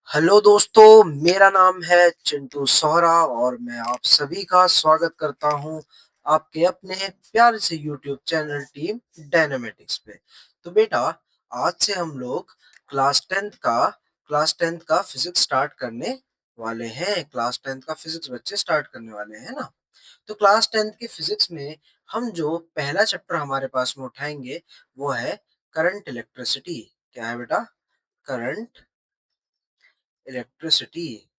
Hello दोस्तों, मेरा नाम है चिंटू सोहरा और मैं आप सभी का स्वागत करता हूं आपके अपने प्यारे से यूट्यूब चैनल टीम डायनामेटिक्स पे। तो बेटा, आज से हम लोग क्लास टेंथ का फिजिक्स स्टार्ट करने वाले हैं। क्लास टेंथ का फिजिक्स बच्चे स्टार्ट करने वाले हैं ना। तो क्लास टेंथ के फिजिक्स में हम जो पहला चैप्टर हमारे पास में उठाएंगे वो है करंट इलेक्ट्रिसिटी। क्या है बेटा? Current electricity.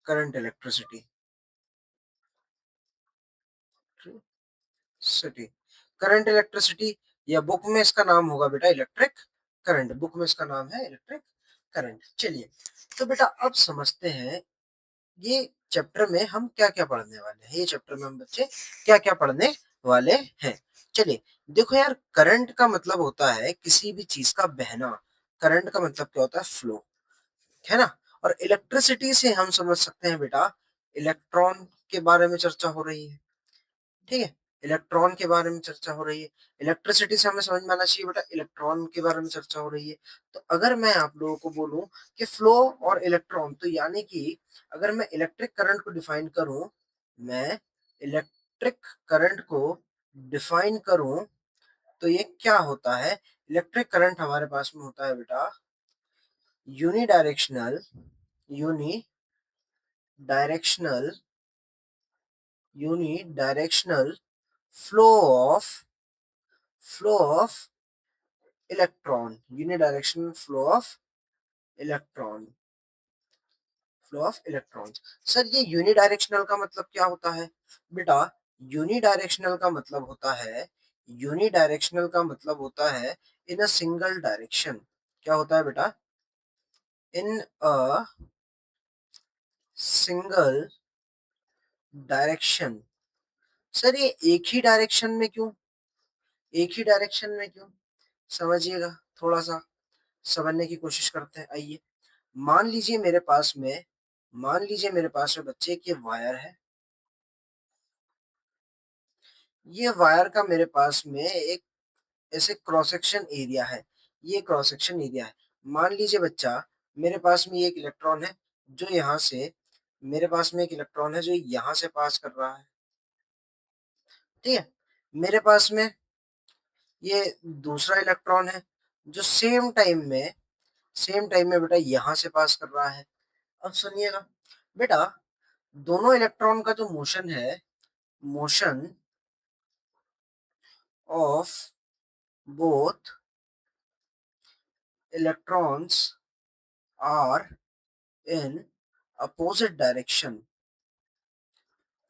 Current electricity city current electricity, या बुक में इसका नाम होगा बेटा इलेक्ट्रिक करंट। बुक में इसका नाम है इलेक्ट्रिक करंट। चलिए, तो बेटा अब समझते हैं ये चैप्टर में हम क्या क्या पढ़ने वाले हैं। ये चैप्टर में हम बच्चे क्या क्या पढ़ने वाले हैं। चलिए, देखो यार, करंट का मतलब होता है किसी भी चीज का बहना। करंट का मतलब क्या होता है? फ्लो, है ना। और इलेक्ट्रिसिटी से हम समझ सकते हैं बेटा, इलेक्ट्रॉन के बारे में चर्चा हो रही है। ठीक है, इलेक्ट्रॉन के बारे में चर्चा हो रही है। इलेक्ट्रिसिटी से हमें समझ में आना चाहिए बेटा, इलेक्ट्रॉन के बारे में चर्चा हो रही है। तो अगर मैं आप लोगों को बोलूं कि फ्लो और इलेक्ट्रॉन, तो यानी कि अगर मैं इलेक्ट्रिक करंट को डिफाइन करूं, मैं इलेक्ट्रिक करंट को डिफाइन करूं, तो ये क्या होता है? इलेक्ट्रिक करंट हमारे पास में होता है बेटा unidirectional unidirectional unidirectional flow of flow of electron. Unidirectional flow of electrons. Sir, ये यूनिडायरेक्शनल का मतलब क्या होता है बेटा? यूनिडायरेक्शनल का मतलब होता है यूनिडायरेक्शनल का मतलब होता है इन अ सिंगल डायरेक्शन। क्या होता है बेटा? इन अ सिंगल डायरेक्शन। सर, ये एक ही डायरेक्शन में क्यों? एक ही डायरेक्शन में क्यों? समझिएगा, थोड़ा सा समझने की कोशिश करते हैं। आइए, मान लीजिए मेरे पास में मान लीजिए मेरे पास में बच्चे एक ये वायर है। ये वायर का मेरे पास में एक ऐसे क्रॉस सेक्शन एरिया है। ये क्रॉस सेक्शन एरिया है। मान लीजिए बच्चा, मेरे पास में ये एक इलेक्ट्रॉन है जो यहाँ से मेरे पास में एक इलेक्ट्रॉन है जो यहाँ से पास कर रहा है। ठीक है, मेरे पास में ये दूसरा इलेक्ट्रॉन है जो सेम टाइम में बेटा यहाँ से पास कर रहा है। अब सुनिएगा बेटा, दोनों इलेक्ट्रॉन का जो मोशन है, motion of both electrons are in opposite direction।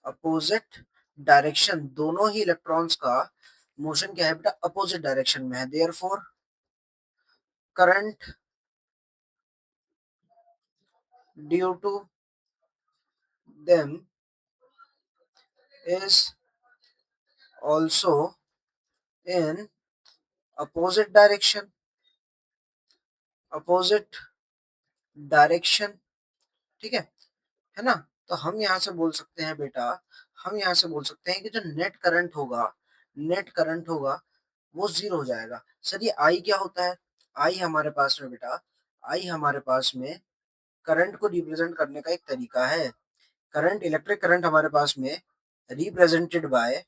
Opposite direction, दोनों ही इलेक्ट्रॉन्स का मोशन क्या है बेटा? अपोजिट डायरेक्शन में है। Therefore current due to them is also in opposite direction। Opposite direction, ठीक है ना। तो हम यहाँ से बोल सकते हैं बेटा, हम यहाँ से बोल सकते हैं कि जो नेट करंट होगा वो जीरो हो जाएगा। सर, ये आई क्या होता है? आई हमारे पास में बेटा, आई हमारे पास में करंट को रिप्रेजेंट करने का एक तरीका है। करंट, इलेक्ट्रिक करंट हमारे पास में represented by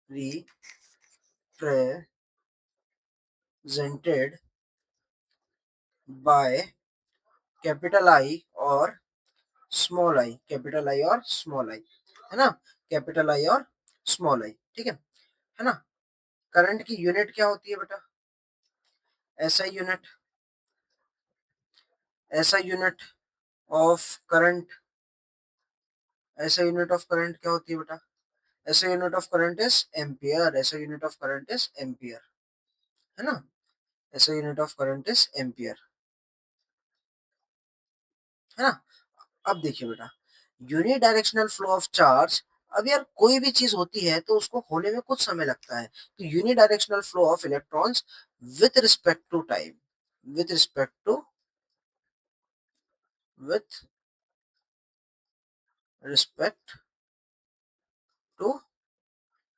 represented by capital I और स्मॉल आई। कैपिटल आई और स्मॉल आई, है ना। कैपिटल आई और स्मॉल आई, ठीक है ना। करंट की यूनिट क्या होती है बेटा? SI unit. SI unit of current SI unit of current क्या होती है बेटा? SI unit of current is ampere. SI unit of current is ampere, है ना। SI unit of current is ampere, है ना। अब देखिए बेटा, यूनिडायरेक्शनल फ्लो ऑफ चार्ज। अब यार, कोई भी चीज होती है तो उसको होने में कुछ समय लगता है। तो unidirectional flow of electrons with respect to time, with respect to with respect to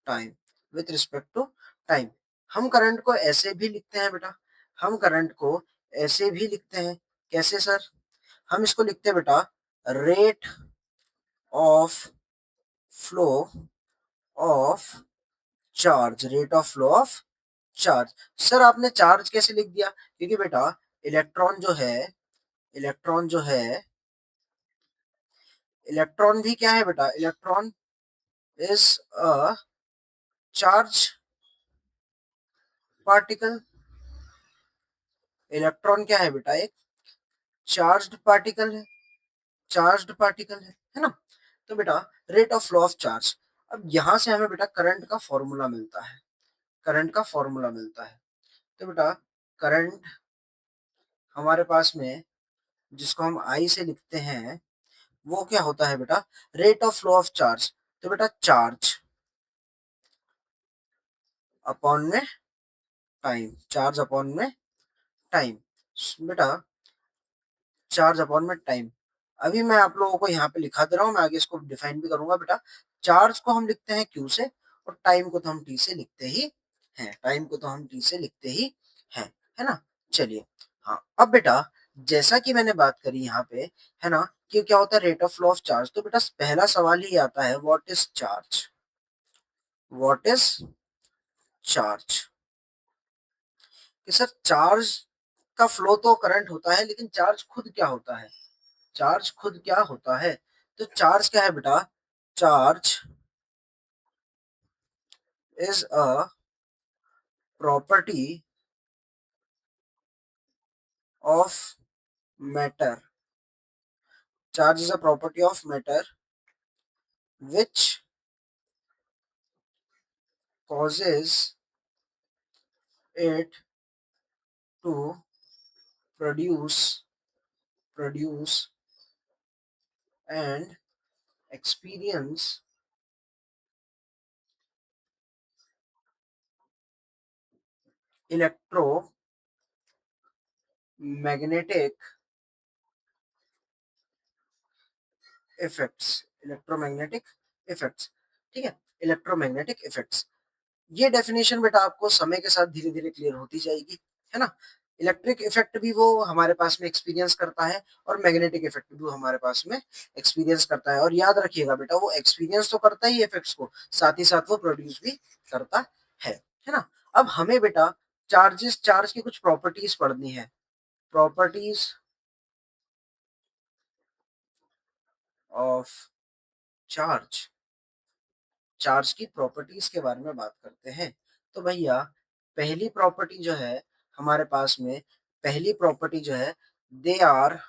time, with respect to time. हम करंट को ऐसे भी लिखते हैं बेटा, हम करंट को ऐसे भी लिखते हैं। कैसे सर? हम इसको लिखते हैं बेटा rate of flow of charge, rate of flow of charge. Sir आपने चार्ज कैसे लिख दिया? क्योंकि बेटा इलेक्ट्रॉन जो है, इलेक्ट्रॉन जो है, इलेक्ट्रॉन भी क्या है बेटा, electron is a charge particle. Electron क्या है बेटा, एक चार्ज्ड पार्टिकल है, चार्ज्ड पार्टिकल है ना। तो बेटा rate of flow of charge, अब यहां से हमें बेटा करंट का फॉर्मूला मिलता है, करंट का फॉर्मूला मिलता है। तो बेटा करंट हमारे पास में जिसको हम आई से लिखते हैं वो क्या होता है बेटा, rate of flow of charge. तो बेटा चार्ज अपॉन में टाइम, चार्ज अपॉन में टाइम, बेटा चार्ज अपॉन में टाइम। अभी मैं आप लोगों को यहाँ पे लिखा दे रहा हूँ, मैं आगे इसको डिफाइन भी करूंगा। बेटा चार्ज को हम लिखते हैं क्यू से और टाइम को तो हम टी से लिखते ही हैं, टाइम को तो हम टी से लिखते ही हैं, है ना। चलिए हाँ, अब बेटा जैसा कि मैंने बात करी यहाँ पे, है ना, कि क्या होता है rate of flow of charge, तो बेटा पहला सवाल ही आता है what is charge, what is charge. कि सर चार्ज का फ्लो तो करंट होता है, लेकिन चार्ज खुद क्या होता है, चार्ज खुद क्या होता है। तो चार्ज क्या है बेटा, charge is a property of matter, charge is a property of matter which causes it to produce and experience electromagnetic effects, electromagnetic effects. ठीक है, इलेक्ट्रोमैग्नेटिक इफेक्ट्स, ये डेफिनेशन बेटा आपको समय के साथ धीरे धीरे क्लियर होती जाएगी, है ना। इलेक्ट्रिक इफेक्ट भी वो हमारे पास में एक्सपीरियंस करता है और मैग्नेटिक इफेक्ट भी वो हमारे पास में एक्सपीरियंस करता है। और याद रखिएगा बेटा वो एक्सपीरियंस तो करता ही इफेक्ट्स को, साथ ही साथ वो प्रोड्यूस भी करता है ना। अब हमें बेटा चार्जेस, चार्ज की कुछ प्रॉपर्टीज पढ़नी है, प्रॉपर्टीज ऑफ चार्ज, चार्ज की प्रॉपर्टीज के बारे में बात करते हैं। तो भैया पहली प्रॉपर्टी जो है हमारे पास में, पहली प्रॉपर्टी जो है, दे आर,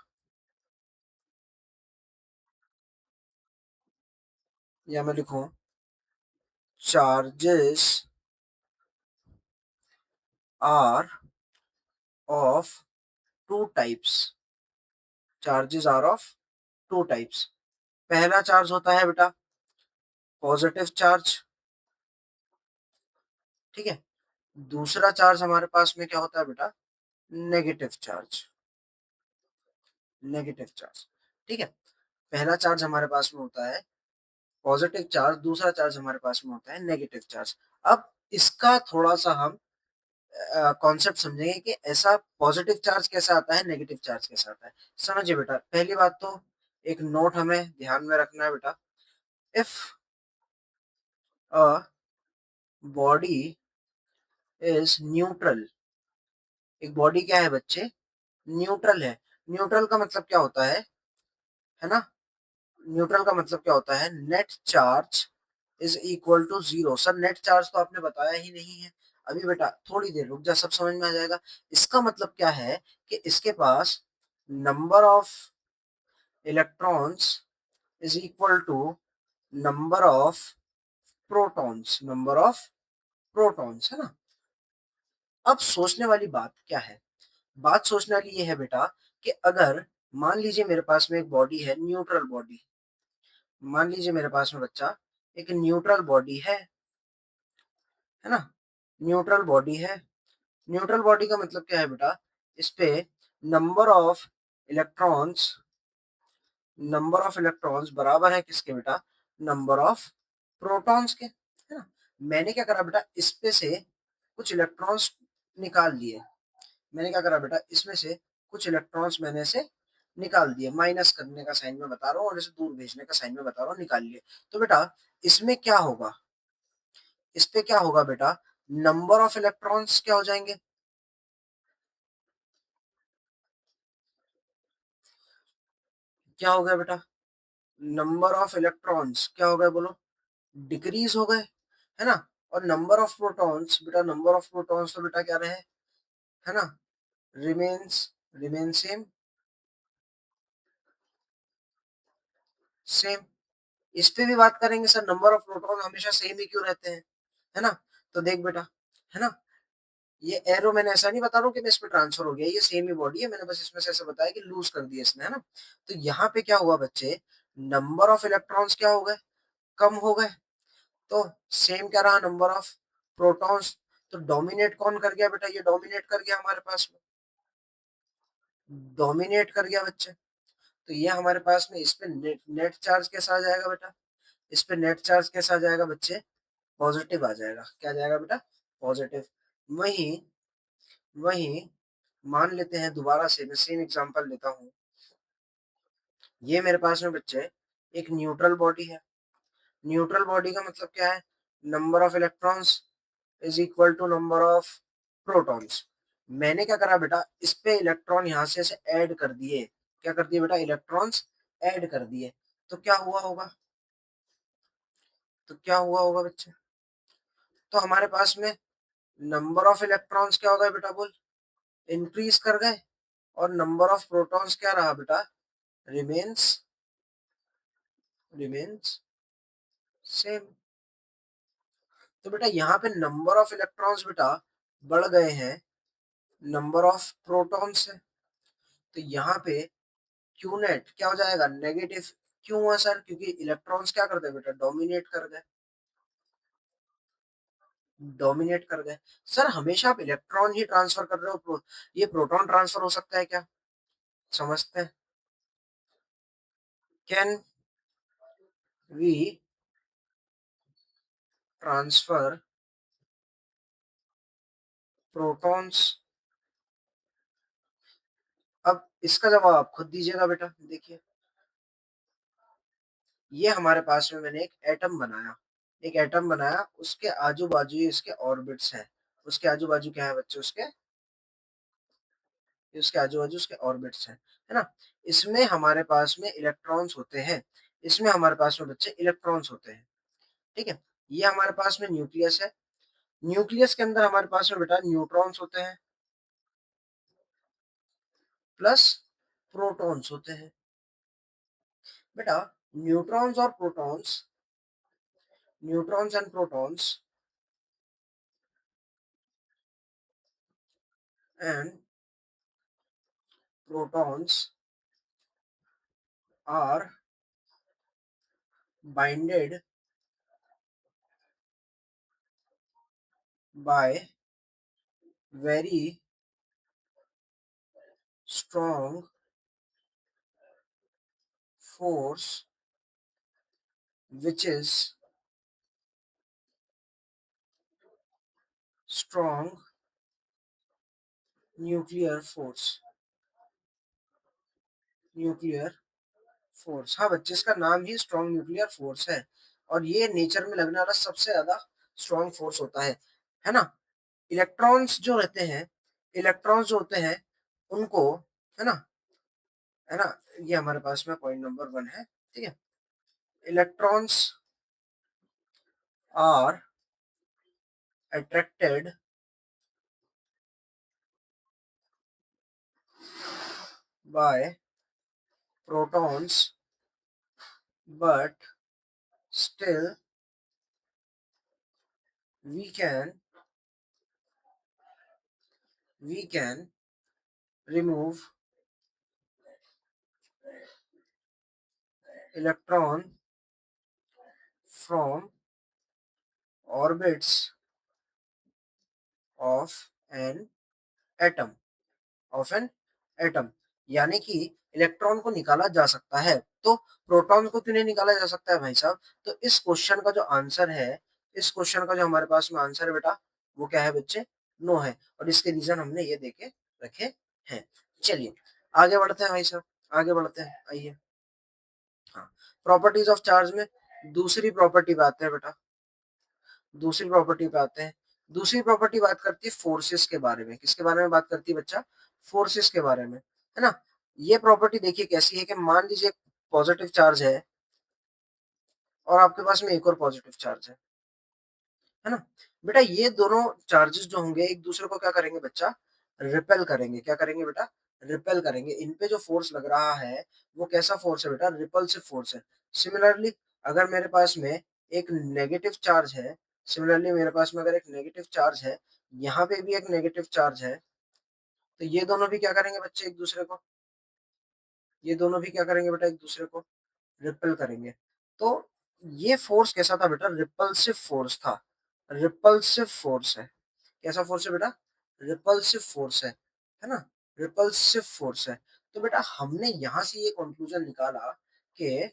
या मैं लिखूं charges are of two types, charges are of two types. पहला चार्ज होता है बेटा पॉजिटिव चार्ज, ठीक है। दूसरा चार्ज हमारे पास में क्या होता है बेटा, नेगेटिव चार्ज, नेगेटिव चार्ज, ठीक है। पहला चार्ज हमारे पास में होता है पॉजिटिव चार्ज, दूसरा चार्ज हमारे पास में होता है नेगेटिव चार्ज। अब इसका थोड़ा सा हम कॉन्सेप्ट समझेंगे कि ऐसा पॉजिटिव चार्ज कैसा आता है, नेगेटिव चार्ज कैसा आता है। समझिए बेटा, पहली बात तो एक नोट हमें ध्यान में रखना है बेटा, if a body is neutral, एक बॉडी क्या है बच्चे, न्यूट्रल है। न्यूट्रल का मतलब क्या होता है ना, न्यूट्रल का मतलब क्या होता है, net charge is equal to zero. Sir net charge तो आपने बताया ही नहीं है अभी, बेटा थोड़ी देर रुक जा, सब समझ में आ जाएगा। इसका मतलब क्या है कि इसके पास number of electrons is equal to number of protons, number of protons, है ना। अब सोचने वाली बात क्या है, बात सोचने वाली ये है बेटा कि अगर मान लीजिए मेरे पास में एक बॉडी है, न्यूट्रल बॉडी, मान लीजिए मेरे पास में बच्चा एक न्यूट्रल बॉडी है ना, न्यूट्रल बॉडी है। न्यूट्रल बॉडी का मतलब क्या है बेटा, इस पे number of electrons, number of electrons बराबर है किसके बेटा, नंबर ऑफ प्रोटॉन्स के, है ना। मैंने क्या करा बेटा, इस पे से कुछ इलेक्ट्रॉन्स निकाल लिए, मैंने क्या करा बेटा, इसमें से कुछ इलेक्ट्रॉन्स मैंने से निकाल दिए, माइनस करने का साइन मैं बता रहा हूँ और इसे दूर भेजने का साइन मैं बता रहा हूँ, निकाल लिए। तो बेटा इसमें क्या होगा, इस पे क्या होगा बेटा, नंबर ऑफ इलेक्ट्रॉन्स क्या हो जाएंगे, क्या हो गया बेटा, नंबर ऑफ इलेक्ट्रॉन्स क्या हो गए बोलो, डिक्रीज हो गए, है ना। और नंबर ऑफ प्रोटॉन्स बेटा, नंबर ऑफ प्रोटॉन्स तो बेटा क्या रहे, है ना, रिमेन्स, रिमेन सेम, सेम। इस पे भी बात करेंगे सर, नंबर ऑफ प्रोटॉन हमेशा सेम ही क्यों रहते हैं, है ना। तो देख बेटा, है ना, ये एरो मैंने ऐसा नहीं बता रहा हूँ कि मैं इसमें ट्रांसफर हो गया, ये सेम ही बॉडी है, मैंने बस इसमें से ऐसा बताया कि लूज कर दिया इसने, है ना। तो यहाँ पे क्या हुआ बच्चे, नंबर ऑफ इलेक्ट्रॉन्स क्या हो गए, कम हो गए। तो सेम क्या रहा, नंबर ऑफ प्रोटॉन्स। तो डोमिनेट कौन कर गया बेटा, ये डोमिनेट कर गया हमारे पास में, डोमिनेट कर गया बच्चे। तो ये हमारे पास में इस पे नेट चार्ज कैसा आ जाएगा बेटा, इस पे नेट चार्ज कैसा आ जाएगा बच्चे, पॉजिटिव आ जाएगा, क्या आ जाएगा बेटा, पॉजिटिव। वहीं वहीं मान लेते हैं दोबारा से, मैं सेम एग्जांपल लेता हूँ, ये मेरे पास में बच्चे एक न्यूट्रल बॉडी है। न्यूट्रल बॉडी का मतलब क्या है, number of electrons is equal to number of protons. मैंने क्या करा बेटा, इस पे इलेक्ट्रॉन यहाँ से ऐसे ऐड कर दिए, क्या कर दिए बेटा, इलेक्ट्रॉन्स ऐड कर दिए। तो क्या हुआ होगा, तो क्या हुआ होगा बच्चे, तो हमारे पास में नंबर ऑफ इलेक्ट्रॉन्स क्या हो गए बेटा बोल, इंक्रीज कर गए। और नंबर ऑफ प्रोटॉन्स क्या रहा बेटा, रिमेन्स, रिमेन्स सेम। तो बेटा यहाँ पे नंबर ऑफ इलेक्ट्रॉन्स बेटा बढ़ गए हैं, नंबर ऑफ प्रोटॉन्स है। तो यहाँ पे क्यू नेट क्या हो जाएगा, नेगेटिव। क्यों हुआ सर, क्योंकि इलेक्ट्रॉन्स क्या करते हैं बेटा, डोमिनेट कर गए, डोमिनेट कर गए। सर हमेशा आप इलेक्ट्रॉन ही ट्रांसफर कर रहे हो, ये प्रोटॉन ट्रांसफर हो सकता है क्या, समझते हैं। कैन वी ट्रांसफर प्रोटॉन्स, अब इसका जवाब आप खुद दीजिएगा बेटा। देखिए ये हमारे पास में मैंने एक एटम बनाया, एक एटम बनाया, उसके आजू बाजू इसके ऑर्बिट्स हैं, उसके आजू बाजू क्या है बच्चे, उसके आजू बाजू उसके ऑर्बिट्स हैं, है ना। इसमें हमारे पास में इलेक्ट्रॉन्स होते हैं, इसमें हमारे पास में बच्चे इलेक्ट्रॉन्स होते हैं, ठीक है। ये हमारे पास में न्यूक्लियस है, न्यूक्लियस के अंदर हमारे पास में बेटा न्यूट्रॉन्स होते हैं प्लस प्रोटॉन्स होते हैं। बेटा न्यूट्रॉन्स और protons, neutrons and protons and protons are binded by very strong force which is strong nuclear force, nuclear force. हाँ बच्चे इसका नाम ही स्ट्रॉन्ग न्यूक्लियर फोर्स है, और ये नेचर में लगने वाला सबसे ज्यादा स्ट्रॉन्ग फोर्स होता है ना। इलेक्ट्रॉन्स जो रहते हैं, इलेक्ट्रॉन्स जो होते हैं उनको, है ना, है ना, ये हमारे पास में पॉइंट नंबर 1 है, ठीक है। Electrons are attracted by protons but still we can we can remove electron from orbits of an atom, of an atom। यानी कि इलेक्ट्रॉन को निकाला जा सकता है, तो प्रोटॉन को क्यों नहीं निकाला जा सकता है भाई साहब। तो इस क्वेश्चन का जो आंसर है, इस क्वेश्चन का जो हमारे पास में आंसर है बेटा, वो क्या है बच्चे, नो है। और इसके रीजन हमने ये देके रखे हैं। चलिए आगे बढ़ते हैं भाई साहब, आगे बढ़ते हैं, आइए। हाँ, प्रॉपर्टीज ऑफ चार्ज में दूसरी प्रॉपर्टी पे आते हैं बेटा, दूसरी प्रॉपर्टी पे आते हैं। दूसरी प्रॉपर्टी बात करती है फोर्सेस के बारे में। किसके बारे में बात करती है बच्चा? फोर्सेस के बारे में, है ना। ये प्रॉपर्टी देखिए कैसी है कि मान लीजिए पॉजिटिव चार्ज है और आपके पास में एक और पॉजिटिव चार्ज है ना। बेटा ये दोनों चार्जेस जो होंगे एक दूसरे को क्या करेंगे बच्चा? रिपेल करेंगे। क्या करेंगे बेटा? रिपेल करेंगे। इन पे जो फोर्स लग रहा है वो कैसा फोर्स है बेटा? रिपल्सिव फोर्स है। सिमिलरली अगर मेरे पास में एक नेगेटिव चार्ज है, सिमिलरली मेरे पास में अगर एक नेगेटिव चार्ज है, यहाँ पे भी एक नेगेटिव चार्ज है, तो ये दोनों भी क्या करेंगे बच्चे? एक दूसरे को, ये दोनों भी क्या करेंगे बेटा? एक दूसरे को रिपेल करेंगे। तो ये फोर्स कैसा था बेटा? रिपल्सिव फोर्स था। रिपल्सिव फोर्स है। कैसा फोर्स है बेटा? रिपल्सिव फोर्स है ना। रिपल्सिव फोर्स है। तो बेटा हमने यहां से ये कंक्लूजन निकाला कि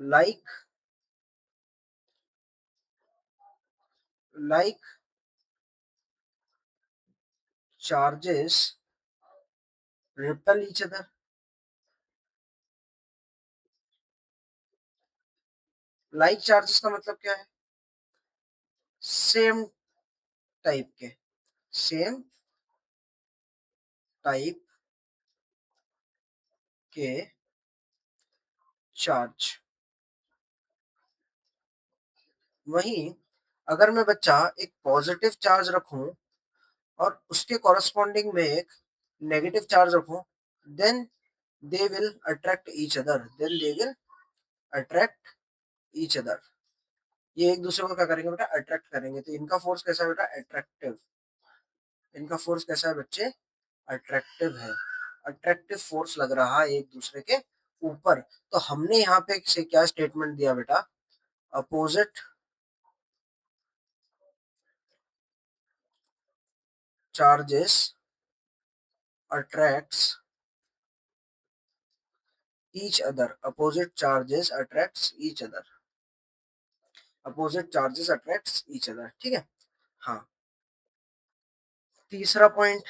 like like charges repel each other. Like charges का मतलब क्या है? सेम टाइप के, सेम टाइप के चार्ज। वहीं अगर मैं बच्चा एक पॉजिटिव चार्ज रखूं और उसके कॉरस्पॉन्डिंग में एक नेगेटिव चार्ज रखूं, then they will attract each other, then they will attract each other. ये एक दूसरे को क्या करेंगे बेटा? अट्रैक्ट करेंगे। तो इनका फोर्स कैसा है बेटा? अट्रैक्टिव। इनका फोर्स कैसा है बच्चे? अट्रैक्टिव है। अट्रैक्टिव फोर्स लग रहा है एक दूसरे के ऊपर। तो हमने यहाँ पे से क्या स्टेटमेंट दिया बेटा? Opposite charges attracts each other. Opposite charges attracts each other. Opposite charges attracts each other, ठीक है। हाँ, तीसरा पॉइंट,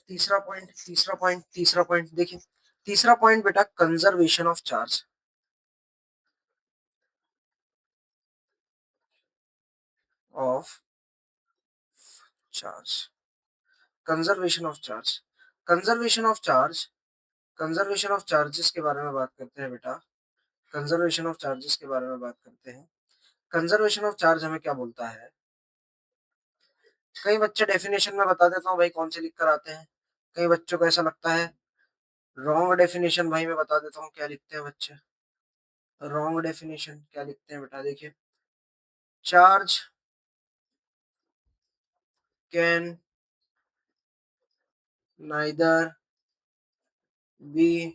तीसरा पॉइंट, तीसरा पॉइंट, तीसरा पॉइंट देखिए। तीसरा पॉइंट बेटा conservation of charge. Of charge, conservation of charge, conservation of charge, conservation of charges के बारे में बात करते हैं बेटा। कंजर्वेशन ऑफ चार्जेस के बारे में बात करते हैं। कंजर्वेशन ऑफ चार्ज हमें क्या बोलता है? कई बच्चे डेफिनेशन में बता देता हूँ भाई कौन से लिख कर आते हैं। कई बच्चों को ऐसा लगता है रॉन्ग डेफिनेशन। भाई मैं बता देता हूँ क्या लिखते हैं बच्चे। रॉन्ग डेफिनेशन क्या लिखते हैं बेटा? देखिए, charge can neither be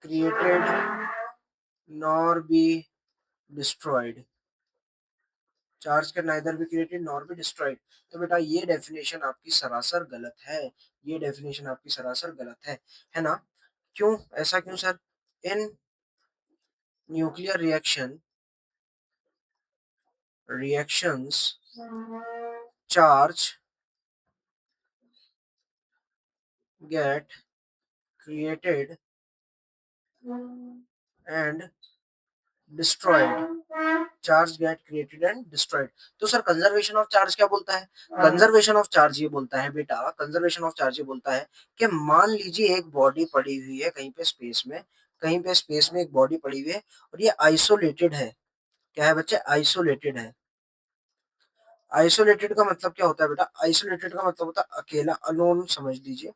created nor be destroyed. Charge can neither be created nor be destroyed. तो बेटा ये डेफिनेशन आपकी सरासर गलत है। ये डेफिनेशन आपकी सरासर गलत है ना। क्यों? ऐसा क्यों sir? In nuclear reaction, reactions charge get created and destroyed। Charge get created and destroyed. तो सर कंजर्वेशन ऑफ चार्ज क्या बोलता है? कंजर्वेशन ऑफ चार्ज ये बोलता है बेटा, कंजर्वेशन ऑफ चार्ज ये बोलता है कि मान लीजिए एक बॉडी पड़ी हुई है कहीं पे स्पेस में, कहीं पे स्पेस में एक बॉडी पड़ी हुई है और ये आइसोलेटेड है। क्या है बच्चे? आइसोलेटेड है। आइसोलेटेड का मतलब क्या होता है बेटा? आइसोलेटेड का मतलब होता है अकेला, अलोन समझ लीजिए।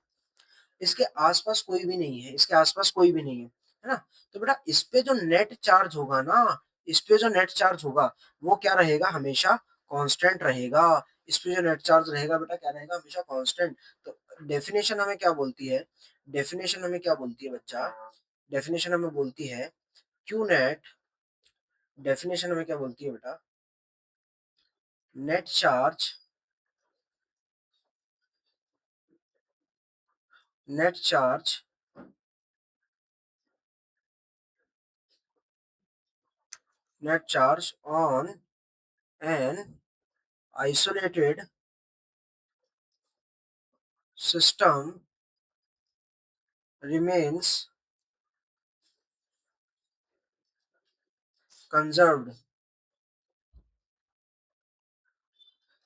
इसके आसपास कोई भी नहीं है, इसके आसपास कोई भी नहीं है ना। तो बेटा इस पे जो नेट चार्ज होगा ना, इस पे जो नेट चार्ज होगा वो क्या रहेगा? हमेशा कांस्टेंट रहेगा। इस पे जो नेट चार्ज रहेगा बेटा क्या रहेगा? हमेशा कांस्टेंट। तो डेफिनेशन हमें क्या बोलती है? डेफिनेशन हमें क्या बोलती है बच्चा? डेफिनेशन हमें बोलती है क्यू नेट। डेफिनेशन हमें क्या बोलती है बेटा? Net charge, net charge net charge on an isolated system remains conserved,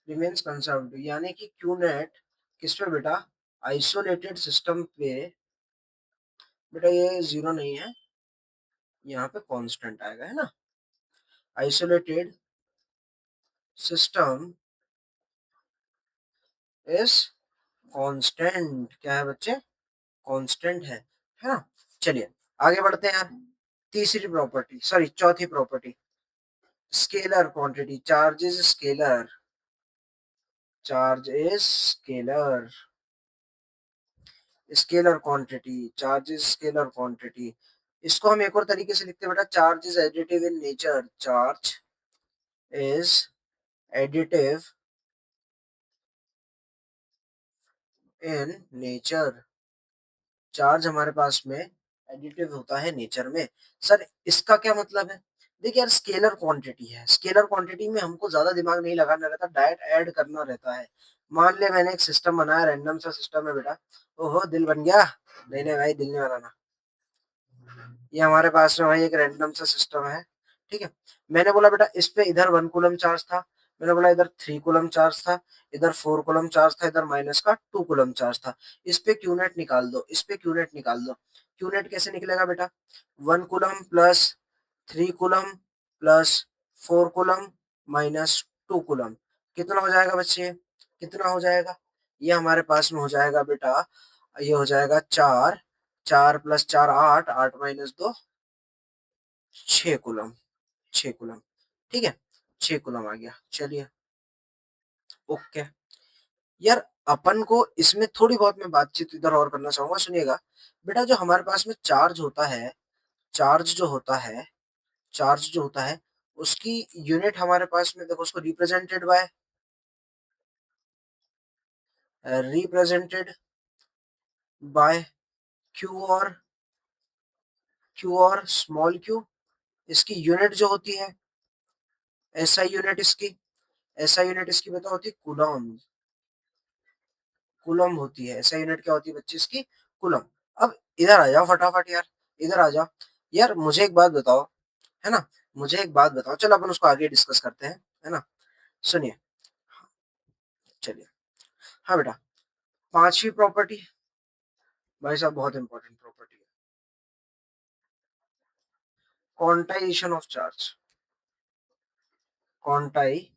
remains conserved, यानी कि क्यू नेट किस पे बेटा, आइसोलेटेड सिस्टम पे। बेटा ये जीरो नहीं है, यहाँ पे कांस्टेंट आएगा, है ना। आइसोलेटेड सिस्टम इज कांस्टेंट, क्या है बच्चे, कांस्टेंट है ना। चलिए आगे बढ़ते हैं यार। तीसरी प्रॉपर्टी, सॉरी चौथी property, scalar quantity, charge is scalar, charge is scalar, scalar quantity, charge is scalar quantity. इसको हम एक और तरीके से लिखते हैं बेटा, charge is additive in nature, charge is additive in nature, charge हमारे पास में एडिटिव होता है नेचर में। सर इसका क्या मतलब है, देखिए यार स्केलर क्वांटिटी है, स्केलर क्वांटिटी में हमको ज्यादा दिमाग नहीं लगाना रहता, डायरेक्ट ऐड करना रहता है। मान ले मैंने एक सिस्टम बनाया, रैंडम सा सिस्टम है बेटा, ओहो दिल बन गया, नहीं नहीं भाई दिल नहीं बनाना, ये हमारे पास में भाई एक रैंडम सा सिस्टम है, ठीक है। मैंने बोला बेटा इस पे इधर 1 कूलम चार्ज था, मैंने बोला इधर 3 कूलम चार्ज था, इधर 4 कूलम चार्ज था, इधर माइनस का 2 कूलम चार्ज था। इस पे क्यू नेट निकाल दो, इस पे क्यू नेट निकाल दो। क्यू नेट कैसे निकलेगा बेटा, 1 coulomb plus 3 coulomb plus 4 coulomb minus 2 coulomb, कितना हो जाएगा बच्चे, कितना हो जाएगा, ये हमारे पास में हो जाएगा बेटा, ये हो जाएगा 4, 4 + 4 8, 8 - 2 6 कूलम, 6 कूलम, ठीक है, 6 कूलम आ गया। चलिए ओके यार, अपन को इसमें थोड़ी बहुत मैं बातचीत इधर और करना चाहूंगा, सुनिएगा। बेटा जो हमारे पास में चार्ज होता है, चार्ज जो होता है, चार्ज जो होता है, उसकी यूनिट हमारे पास में देखो, उसको represented by, represented by Q, और क्यू और स्मॉल क्यू। इसकी यूनिट जो होती है, एसआई यूनिट इसकी, एसआई यूनिट इसकी बता होती है कूलम, कूलम होती है, ऐसा यूनिट क्या होती है बच्चे इसकी, कूलम। अब इधर आ जाओ फटाफट यार, इधर आ जाओ। यार मुझे एक बात बताओ, है ना, मुझे एक बात बताओ, चलो अपन उसको आगे डिस्कस करते हैं, है ना। सुनिए, चलिए, हाँ बेटा, पांचवी प्रॉपर्टी, भाई साहब बहुत इंपॉर्टेंट प्रॉपर्टी है, quantization of charge, quantization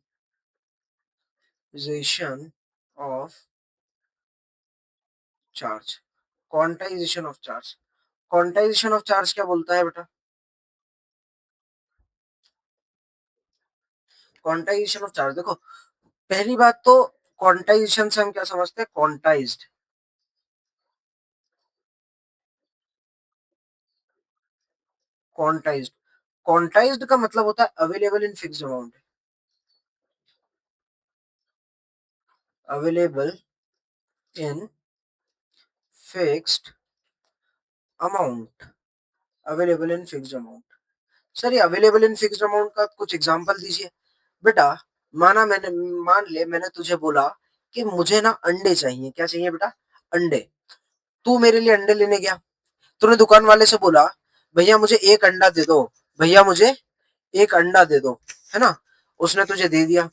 of charge, quantization of charge, quantization of charge क्या बोलता है बेटा, क्वांटाइजेशन ऑफ चार्ज देखो, पहली बात तो क्वांटाइजेशन से हम क्या समझते हैं, क्वांटाइज्ड, क्वांटाइज्ड, क्वांटाइज्ड का मतलब होता है available in fixed amount, available in fixed amount, available in fixed amount. Sir ये अवेलेबल इन फिक्स्ड अमाउंट का कुछ एग्जांपल दीजिए बेटा। माना मैंने, मान ले मैंने तुझे बोला कि मुझे ना अंडे चाहिए, क्या चाहिए बेटा, अंडे। तू मेरे लिए अंडे लेने गया, तूने दुकान वाले से बोला भैया मुझे एक अंडा दे दो, भैया मुझे एक अंडा दे दो, है ना, उसने तुझे दे दिया।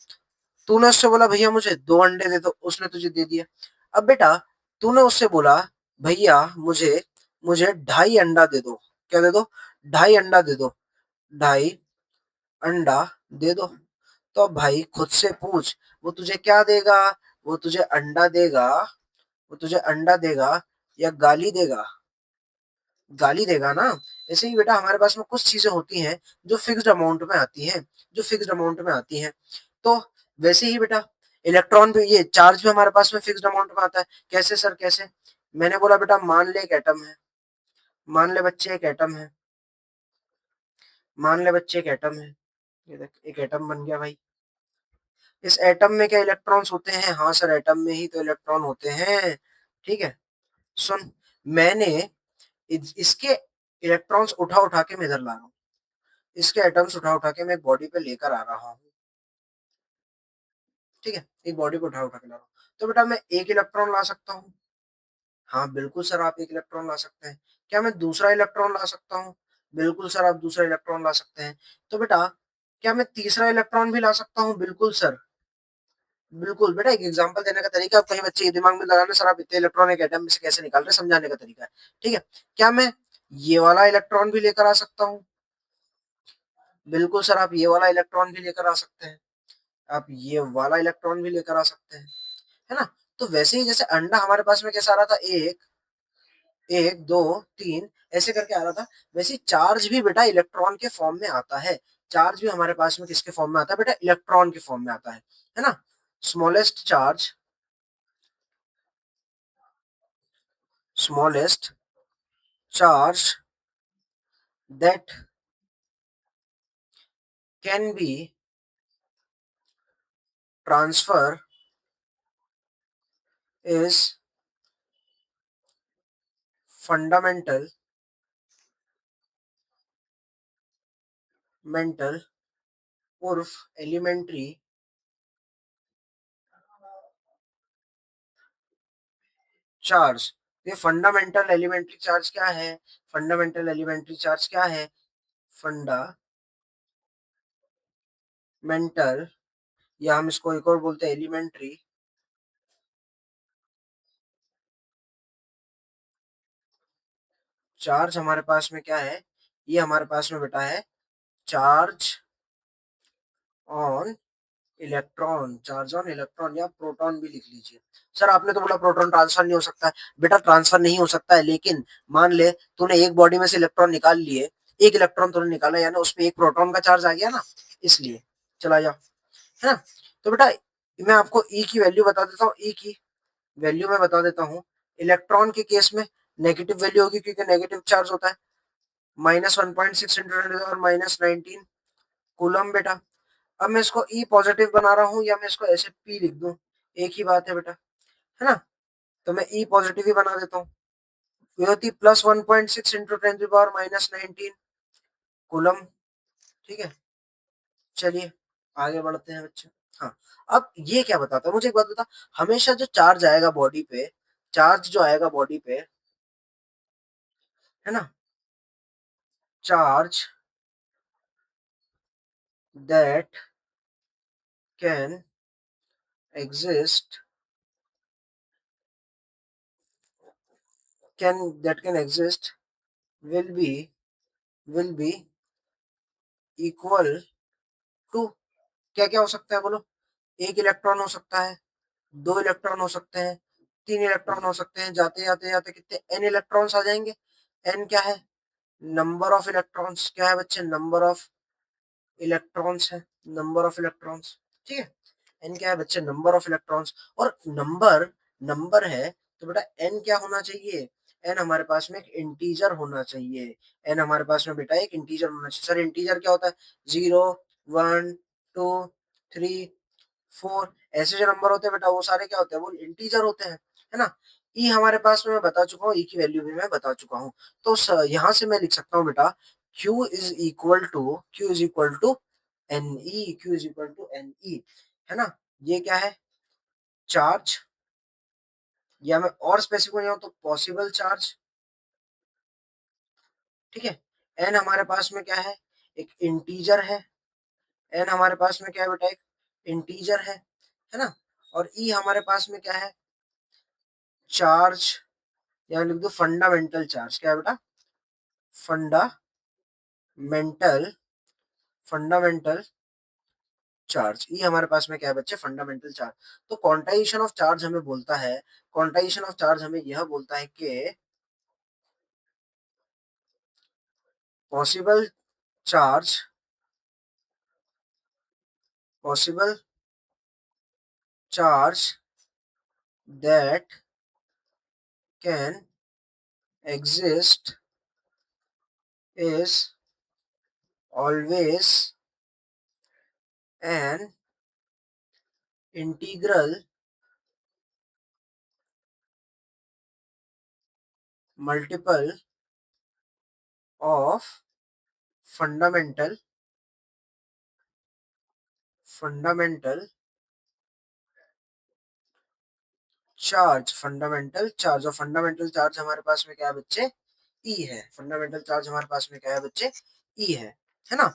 तूने उससे बोला भैया मुझे 2 अंडे दे दो, उसने तुझे दे दिया। अब बेटा तूने उससे बोला भैया मुझे मुझे 2.5 अंडा दे दो, क्या दे दो, 2.5 अंडा दे दो, 2.5 अंडा दे दो। तो अब भाई खुद से पूछ, वो तुझे क्या देगा, वो तुझे अंडा देगा, वो तुझे अंडा देगा या गाली देगा, गाली देगा ना। ऐसे ही बेटा हमारे पास में कुछ चीजें होती हैं जो फिक्स्ड अमाउंट में आती हैं, जो फिक्स्ड अमाउंट में आती हैं। तो वैसे ही बेटा इलेक्ट्रॉन भी, ये चार्ज भी हमारे पास में फिक्स्ड अमाउंट में आता है। कैसे सर कैसे, मैंने बोला बेटा मान ले एक एटम है, मान ले बच्चे एक एटम है, मान ले बच्चे एक एटम है, ये देख एक एटम बन गया भाई। इस एटम में क्या इलेक्ट्रॉन्स होते हैं, हाँ सर एटम में ही तो इलेक्ट्रॉन होते हैं, ठीक है। सुन, मैंने इसके इलेक्ट्रॉन्स उठा उठा के मैं इधर ला रहा हूँ, इसके एटम्स उठा उठा के मैं एक बॉडी पे लेकर आ रहा हूँ, ठीक है, एक बॉडी को उठा उठा के ला रहा हूँ। तो बेटा मैं एक इलेक्ट्रॉन ला सकता हूँ, हाँ, बिल्कुल सर आप एक इलेक्ट्रॉन ला सकते हैं। क्या मैं दूसरा इलेक्ट्रॉन ला सकता हूँ? बिल्कुल सर आप दूसरा इलेक्ट्रॉन ला सकते हैं। तो बेटा क्या मैं तीसरा इलेक्ट्रॉन भी ला सकता हूँ? बिल्कुल सर। बिल्कुल, बेटा एक एग्जांपल देने का तरीका कहीं बच्चे ये दिमाग में लगाना सर आप इतने इलेक्ट्रॉन एक एटम में से कैसे निकाल रहे हैं समझाने का तरीका है। ठीक है? क्या मैं ये वाला इलेक्ट्रॉन भी लेकर आ सकता हूँ? बिल्कुल सर आप ये वाला इलेक्ट्रॉन भी लेकर आ सकते हैं। आप ये वाला इलेक्ट्रॉन भी लेकर आ सकते हैं। है ना? तो वैसे ही जैसे अंडा हमारे पास में कैसा आ रहा था 1, 1, 2, 3 ऐसे करके आ रहा था, वैसे ही चार्ज भी बेटा इलेक्ट्रॉन के फॉर्म में आता है। चार्ज भी हमारे पास में किसके फॉर्म में आता है बेटा? इलेक्ट्रॉन के फॉर्म में आता है। है ना? Smallest charge, smallest charge that can be transfer is fundamental mental उर्फ एलिमेंट्री चार्ज। ये फंडामेंटल एलिमेंट्री चार्ज क्या है? फंडामेंटल एलिमेंट्री चार्ज क्या है? फंडामेंटल, या हम इसको एक और बोलते हैं एलिमेंट्री चार्ज। हमारे पास में क्या है? ये हमारे पास में बेटा है charge on electron. Charge on electron या प्रोटॉन भी लिख लीजिए। सर आपने तो बोला प्रोटॉन ट्रांसफर नहीं हो सकता है। बेटा ट्रांसफर नहीं हो सकता है, लेकिन मान ले तूने एक बॉडी में से इलेक्ट्रॉन निकाल लिए, एक इलेक्ट्रॉन तूने निकाला यानी उसमें एक प्रोटॉन का चार्ज आ गया ना, इसलिए। चला जाओ, है ना? तो बेटा मैं आपको ई की वैल्यू बता देता हूँ। ई की वैल्यू मैं बता देता हूँ। इलेक्ट्रॉन के केस में नेगेटिव वैल्यू होगी क्योंकि नेगेटिव चार्ज होता है। -1.6 × 10⁻19 कूलम बेटा। अब मैं इसको ई पॉजिटिव बना रहा हूँ या मैं इसको ऐसे पी लिख दूं, एक ही बात है बेटा। है ना? तो मैं ई पॉजिटिव ही बना देता हूँ। ये होती +1.6 × 10⁻19 कूलम। ठीक है? चलिए आगे बढ़ते हैं बच्चे। हाँ, अब ये क्या बताता है, मुझे एक बात बता। हमेशा जो चार्ज आएगा बॉडी पे, चार्ज जो आएगा बॉडी पे, है ना, charge that can exist, can exist will be will be equal to, क्या क्या हो सकता है बोलो? एक इलेक्ट्रॉन हो सकता है, दो इलेक्ट्रॉन हो सकते हैं, तीन इलेक्ट्रॉन हो सकते हैं। जाते जाते जाते कितने एन इलेक्ट्रॉन्स आ जाएंगे? एन क्या है? Number of electrons. क्या है बच्चे? नंबर ऑफ इलेक्ट्रॉन्स है। Number of electrons. ठीक है? एन क्या है बच्चे? Number of electrons. और नंबर नंबर है तो बेटा एन क्या होना चाहिए? एन हमारे पास में एक इंटीजर होना चाहिए। एन हमारे पास में बेटा एक इंटीजर होना चाहिए। सर इंटीजर क्या होता है? 0, 1, 2, 3, 4 ऐसे जो नंबर होते हैं बेटा वो सारे क्या होते हैं? वो इंटीजर होते हैं। है ना? ई हमारे पास में मैं बता चुका हूँ, ई की वैल्यू भी मैं बता चुका हूँ। तो यहाँ से मैं लिख सकता हूँ बेटा Q is equal to Ne, Q is equal to Ne। है ना? ये क्या है? चार्ज, या मैं और स्पेसिफिक हो जाऊं तो पॉसिबल चार्ज। ठीक है? एन हमारे पास में क्या है? एक इंटीजर है। एन हमारे पास में क्या है बेटा? एक इंटीजर है ना? और ई हमारे पास में क्या है? चार्ज, या लिख दो फंडामेंटल चार्ज। क्या है बेटा? Fundamental fundamental charge. ये हमारे पास में क्या है बच्चे? Fundamental charge. तो क्वांटाइजेशन ऑफ चार्ज हमें बोलता है, क्वांटाइजेशन ऑफ चार्ज हमें यह बोलता है कि possible charge, possible charge that can exist is always an integral multiple of fundamental fundamental charge, fundamental charge, और फंडामेंटल चार्ज हमारे पास में क्या है बच्चे, ई है। फंडामेंटल चार्ज हमारे पास में क्या है बच्चे, ई है ना।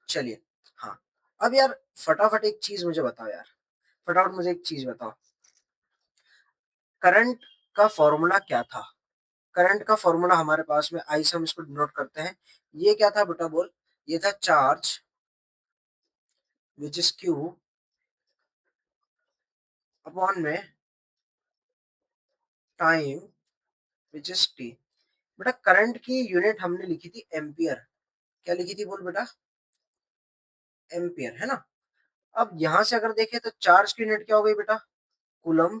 चलिए, हाँ, अब यार फटाफट एक चीज मुझे बताओ यार, फटाफट मुझे एक चीज बताओ, करंट का फॉर्मूला क्या था। करंट का फॉर्मूला हमारे पास में आई से हम इसको डिनोट करते हैं। ये क्या था बेटा बोल, ये था charge which is Q upon में टाइम विच इज टी। बेटा करंट की यूनिट हमने लिखी थी एम्पियर, क्या लिखी थी बोल बेटा, एम्पियर, है ना। अब यहां से अगर देखें तो चार्ज की यूनिट क्या हो गई बेटा, कूलम,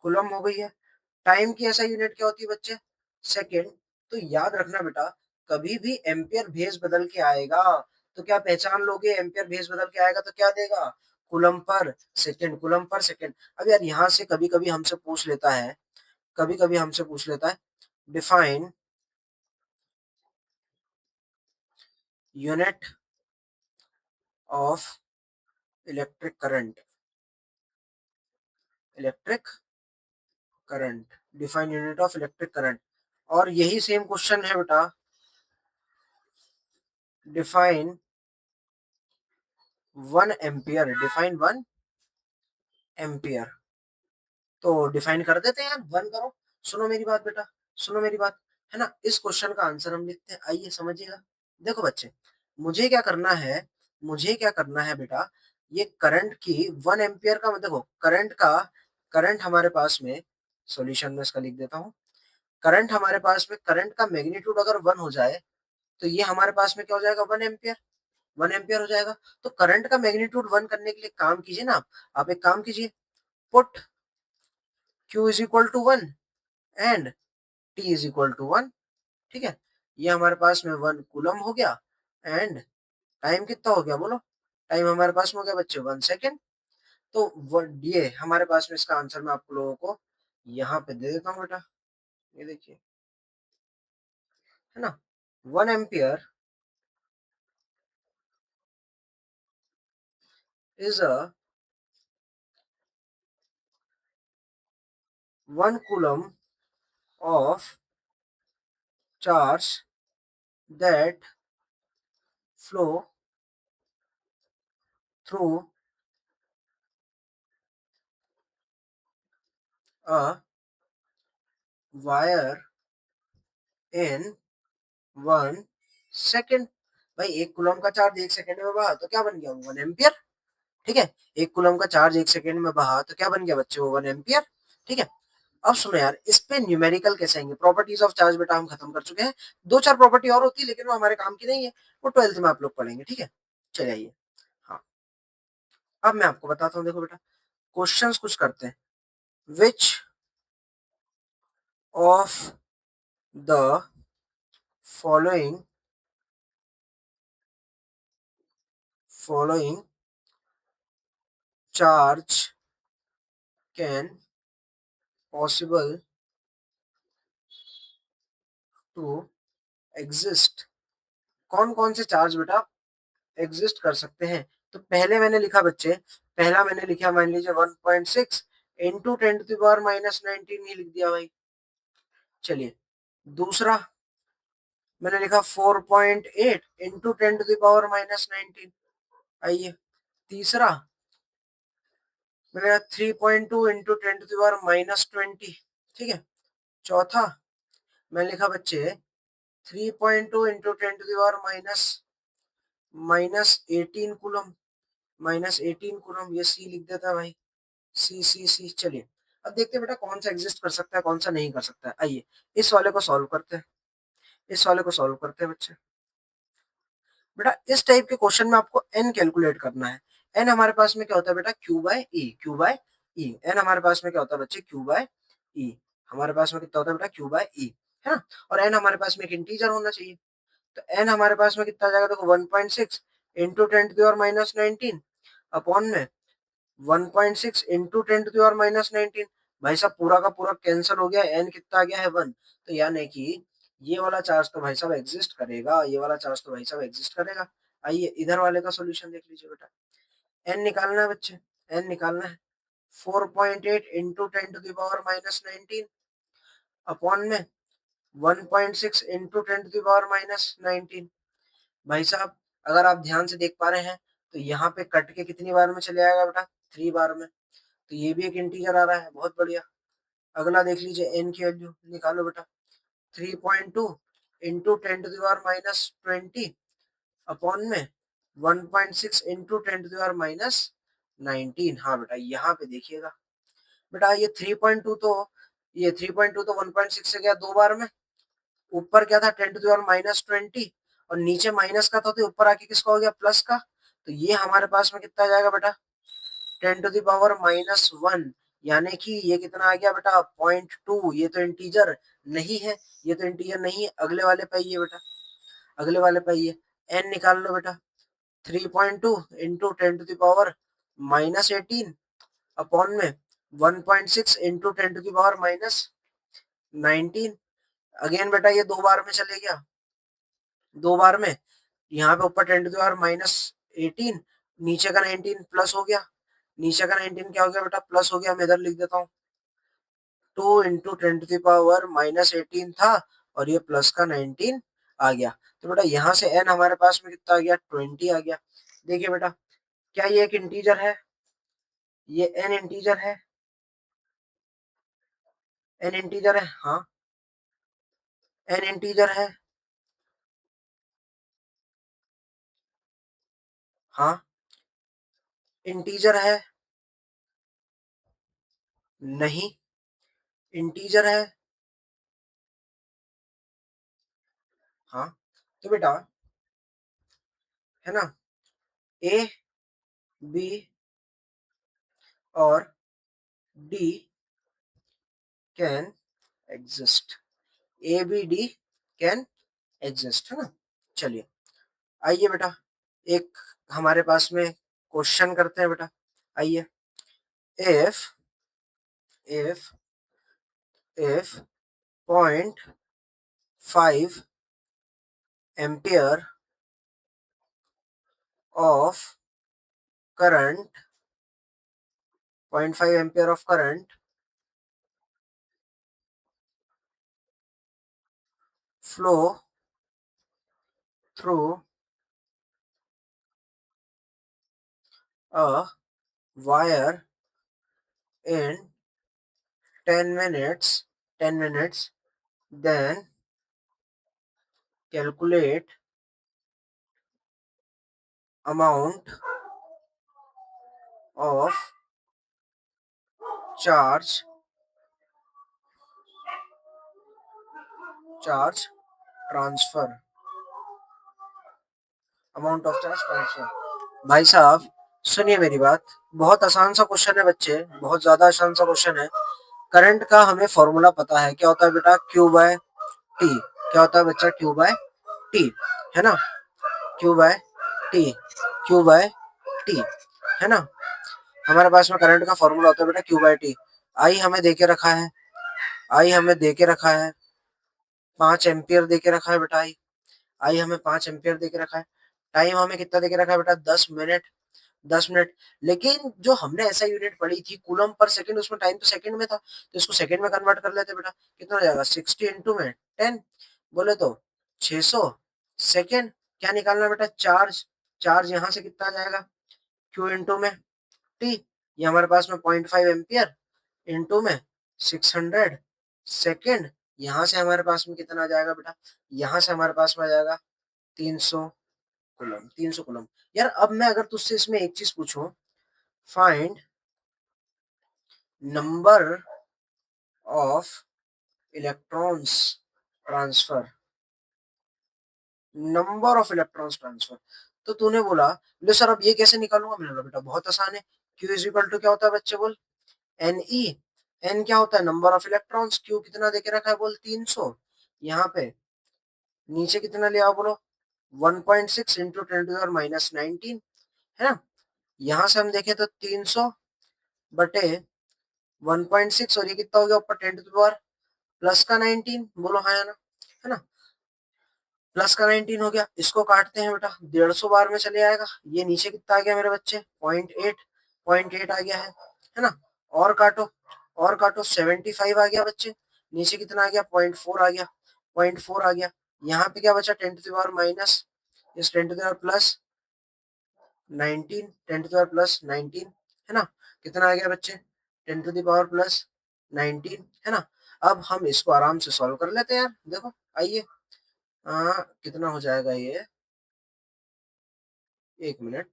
कूलम हो गई है। टाइम की ऐसा यूनिट क्या होती है बच्चे, सेकेंड। तो याद रखना बेटा, कभी भी एम्पियर भेस बदल के आएगा तो क्या पहचान लोगे, एम्पियर भेस बदल के आएगा तो क्या देगा, coulomb per second, coulomb per second. अब यार यहाँ से कभी कभी हमसे पूछ लेता है, कभी कभी हमसे पूछ लेता है, define unit of electric current, electric current, define unit of electric current. और यही सेम क्वेश्चन है बेटा, डिफाइन 1 एम्पियर, डिफाइन 1 एम्पियर। तो डिफाइन कर देते हैं यार, 1 करो। सुनो मेरी बात बेटा, सुनो मेरी बात, है ना। इस क्वेश्चन का आंसर हम लिखते हैं, आइए समझिएगा। देखो बच्चे, मुझे क्या करना है, मुझे क्या करना है बेटा, ये करंट की 1 एम्पियर का, देखो करंट का, करंट हमारे पास में, सॉल्यूशन में इसका लिख देता हूँ। करंट हमारे पास में, करंट का मैग्नीट्यूड अगर 1 हो जाए तो ये हमारे पास में क्या हो जाएगा, 1 एम्पियर, 1 एम्पियर हो जाएगा। तो करंट का मैग्नीट्यूड 1 करने के लिए काम कीजिए ना आप एक काम कीजिए, put Q is equal to 1 and T is equal to 1, ठीक है। ये हमारे पास में 1 कूलम हो गया, एंड टाइम कितना हो गया बोलो, टाइम हमारे पास में हो गया बच्चे 1 सेकेंड। तो ये हमारे पास में इसका आंसर मैं आप लोगों को यहाँ पे दे देता हूँ बेटा, ये देखिए, है ना। 1 ampere is a 1 coulomb of charge that flow through a wire in 1 second. भाई 1 कूलम का चार्ज 1 सेकेंड में बहा तो क्या बन गया, 1 एम्पियर, ठीक है। 1 कूलम का चार्ज 1 सेकेंड में बहा तो क्या बन गया बच्चे, वो 1 एम्पियर, ठीक है। अब सुनो यार, इस पे न्यूमेरिकल कैसे आएंगे, प्रॉपर्टीज ऑफ चार्ज बेटा हम खत्म कर चुके हैं। दो चार प्रॉपर्टी और होती है लेकिन वो हमारे काम की नहीं है, वो 12th में आप लोग पढ़ेंगे, ठीक है। चलिए आइए, हाँ, अब मैं आपको बताता हूँ, देखो बेटा, क्वेश्चंस कुछ करते हैं। Which of the following, following charge can possible to exist, कौन कौन से चार्ज बेटा एग्जिस्ट कर सकते हैं। तो पहले मैंने लिखा बच्चे, पहला मैंने लिखा मान लीजिए 1.6 इंटू 10 to the power -19 ही लिख दिया भाई। चलिए, दूसरा मैंने लिखा 4.8 इंटू 10 to the power -19। आइए, तीसरा मैंने लिखा 3.2 इंटू 10 to the power -20, ठीक है। चौथा मैंने लिखा बच्चे 3.2 into 10 to the power minus 18 coulomb, -18 coulomb, ये सी लिख देता है भाई, सी सी सी। चलिए, अब देखते हैं बेटा कौन सा एग्जिस्ट कर सकता है, कौन सा नहीं कर सकता है। आइए, इस वाले को सॉल्व करते हैं, इस वाले को सॉल्व करते हैं बच्चे। बेटा इस टाइप के क्वेश्चन में आपको एन कैलकुलेट करना है। एन हमारे पास में क्या होता है बेटा, Q by E, Q by E. N हमारे पास में क्या होता है बच्चे, क्यू बाय ई। हमारे पास में कितना होता है बेटा, क्यू बाय ई, है ना। और एन हमारे पास में एक इंटीजर होना चाहिए। तो एन हमारे पास में कितना आ जाएगा, देखो 1.6 into 10 to the power -19 upon में 1.6 इंटू 10 to the power -19। भाई साहब पूरा का पूरा कैंसिल हो गया, एन कितना आ गया है 1। तो यानी कि ये वाला चार्ज तो भाई साहब एग्जिस्ट करेगा, ये वाला चार्ज तो भाई साहब एग्जिस्ट करेगा। आइए इधर वाले का सॉल्यूशन देख लीजिए बेटा, एन निकालना है बच्चे, एन निकालना है। 4.8 इंटू 10⁻⁻19 अपॉन में 1.6 इंटू 10⁻⁻19। भाई साहब अगर आप ध्यान से देख पा रहे हैं तो यहाँ पे कट के कितनी बार में चले आएगा बेटा, 3 बार में। तो ये भी एक इंटीजर आ रहा है, बहुत बढ़िया। अगला देख लीजिए, एन की वैल्यू निकालो बेटा। 3.2 इंटू 10⁻⁻20 अपॉन में 1.6 इंटू 10⁻⁻19। हाँ बेटा यहाँ पे देखिएगा बेटा, ये 3.2 तो 1.6 से गया 2 बार में। ऊपर क्या था, 10⁻⁻20 और नीचे माइनस का था, तो ऊपर आके किसका हो गया, प्लस का। तो ये हमारे पास में कितना आ जाएगा बेटा, 10⁻⁻1, यानी कि ये कितना आ गया बेटा, 0.2। ये तो इंटीजर नहीं है, ये तो इंटीजर नहीं है। अगले वाले पे आइए बेटा, अगले वाले पे आइए, एन निकाल लो बेटा। 3.2 इंटू 10⁻−18 अपॉन में 1.6 इंटू 10⁻−19। अगेन बेटा ये 2 बार में चले गया, 2 बार में। यहाँ पे ऊपर 10⁻−18, नीचे का 19 प्लस हो गया। नीचे का 19 क्या हो गया बेटा, प्लस हो गया। मैं इधर लिख देता हूँ, 2 इंटू 10⁻−18 था और ये प्लस का 19 आ गया। तो बेटा यहाँ से n हमारे पास में कितना आ गया, 20 आ गया। देखिए बेटा, क्या ये एक इंटीजर है, ये n इंटीजर है, n इंटीजर है, हाँ n इंटीजर है, हाँ इंटीजर है, नहीं इंटीजर है, हाँ। तो बेटा है ना, ए बी और D can exist, A B D can exist, है ना। चलिए आइए बेटा, एक हमारे पास में क्वेश्चन करते हैं बेटा। आइए, if if if 0.5 ampere of current, 0.5 ampere of current flow through a wire in 10 minutes, then calculate amount of charge transfer, amount of charge transfer. भाई साहब सुनिए मेरी बात, बहुत आसान सा क्वेश्चन है बच्चे, बहुत ज्यादा आसान सा क्वेश्चन है। करंट का हमें फॉर्मूला पता है, क्या होता है बेटा, Q बाय टी। क्या होता है बच्चा, Q बाय टी, है ना, Q by T, Q by T, है ना। हमारे पास में करंट का फॉर्मूला होता है बेटा Q बाय टी। आई हमें देके रखा है, आई हमें देके रखा है 5 एम्पियर देके रखा है बेटा। आई आई हमें 5 एम्पियर देके रखा है। टाइम हमें कितना देके रखा है बेटा, 10 मिनट, 10 मिनट। लेकिन जो हमने ऐसा यूनिट पढ़ी थी कूलम पर सेकंड, उसमें टाइम तो सेकंड में था, तो इसको सेकंड में कन्वर्ट कर लेते बेटा। कितना हो जाएगा, 60 इंटू में 10 बोले तो 600 सेकंड। क्या निकालना बेटा, चार्ज। चार्ज यहाँ से कितना आ जाएगा, क्यू इंटू में टी, ये हमारे पास में 0.5 एम्पियर इंटू में 600 सेकेंड। यहाँ से हमारे पास में कितना आ जाएगा बेटा, यहाँ से हमारे पास में आ जाएगा 300 कूलम, 300 कूलम। यार अब मैं अगर तुझसे इसमें एक चीज पूछूं, find number of electrons transfer, number of electrons transfer. तो तूने बोला, बोले सर अब ये कैसे निकालूंगा। मैंने बोला बेटा बहुत आसान है, Q इज इक्वल टू क्या होता है बच्चे, बोल एन ई। एन क्या होता है, नंबर ऑफ इलेक्ट्रॉन्स। क्यू कितना देके रखा है, बोल 300। यहाँ पे नीचे कितना ले आओ, बोलो 1.6 इंटू 10⁻⁻19, है ना। यहाँ से हम देखें तो 300 बटे 1.6, और ये कितना हो गया ऊपर 10⁻, प्लस का 19, बोलो हाँ या ना, है ना। प्लस का 19 हो गया, इसको काटते हैं बेटा, 150 बार में चले आएगा। ये नीचे कितना आ गया मेरे बच्चे, 0.8, 0.8 आ गया है ना। और काटो, और काटो, 75 आ गया बच्चे, नीचे कितना आ गया, 0.4 आ गया, 0.4 आ गया, यहाँ पे क्या बचा, 10 टू द पावर माइनस इस 10 to the power plus 19, 10 to the power plus 19, है ना, कितना आ गया बच्चे, 10 टू द पावर प्लस 19, है ना। अब हम इसको आराम से सॉल्व कर लेते हैं यार, देखो आइए, कितना हो जाएगा ये, एक मिनट,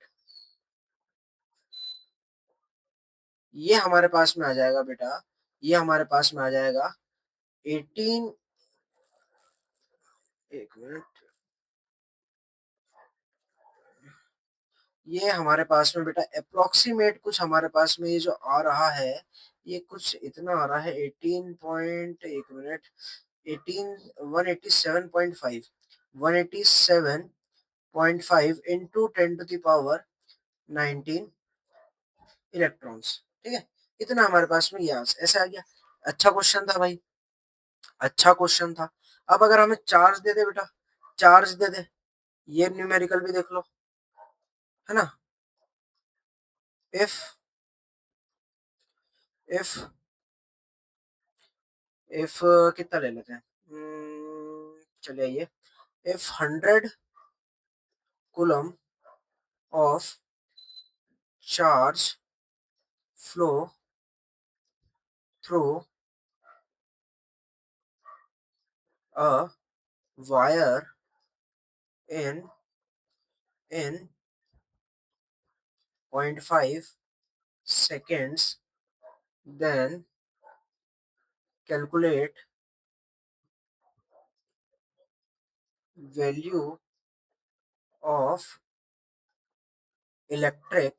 ये हमारे पास में आ जाएगा बेटा, ये हमारे पास में आ जाएगा 18, एक मिनट, ये हमारे पास में बेटा अप्रोक्सीमेट कुछ हमारे पास में ये जो आ रहा है, ये कुछ इतना आ रहा है 18 पॉइंट, एक minute, 18 187.5, 187.5 into 10 to the power 19 electrons, ठीक है, इतना हमारे पास में ये ऐसे आ गया। अच्छा क्वेश्चन था भाई, अच्छा क्वेश्चन था। अब अगर हमें चार्ज दे दे बेटा, चार्ज दे दे, ये न्यूमेरिकल भी देख लो, है ना, इफ इफ इफ कितना ले लेते हैं, चलिए ये, if 100 coulomb of charge flow through a wire in 0.5 seconds, then calculate value of electric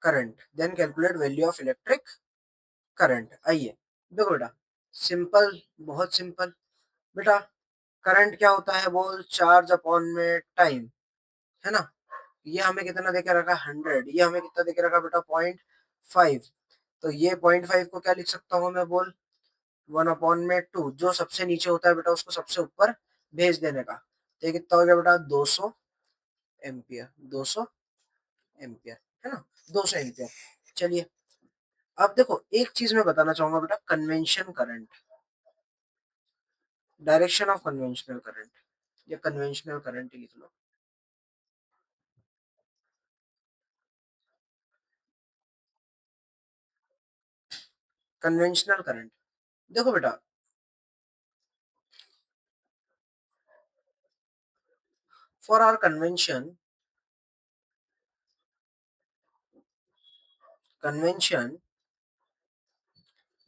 current, then calculate value of electric current। आइए देखो बेटा, सिंपल, बहुत सिंपल बेटा, करंट क्या होता है, बोल, चार्ज अपॉन में टाइम, है ना, ये हमें कितना देके रखा, 100, ये हमें कितना देके रखा बेटा, 0.5, तो ये 0.5 को क्या लिख सकता हूँ मैं, बोल, 1/2, जो सबसे नीचे होता है बेटा उसको सबसे ऊपर भेज देने का, तो ये कितना हो गया बेटा, 200 एम्पियर, 200 एम्पियर, है ना, 200 एम्पियर। चलिए, अब देखो एक चीज मैं बताना चाहूंगा बेटा, convention current, direction of conventional current, या कन्वेंशनल करंट लिख लो, कन्वेंशनल करंट, देखो बेटा, for our convention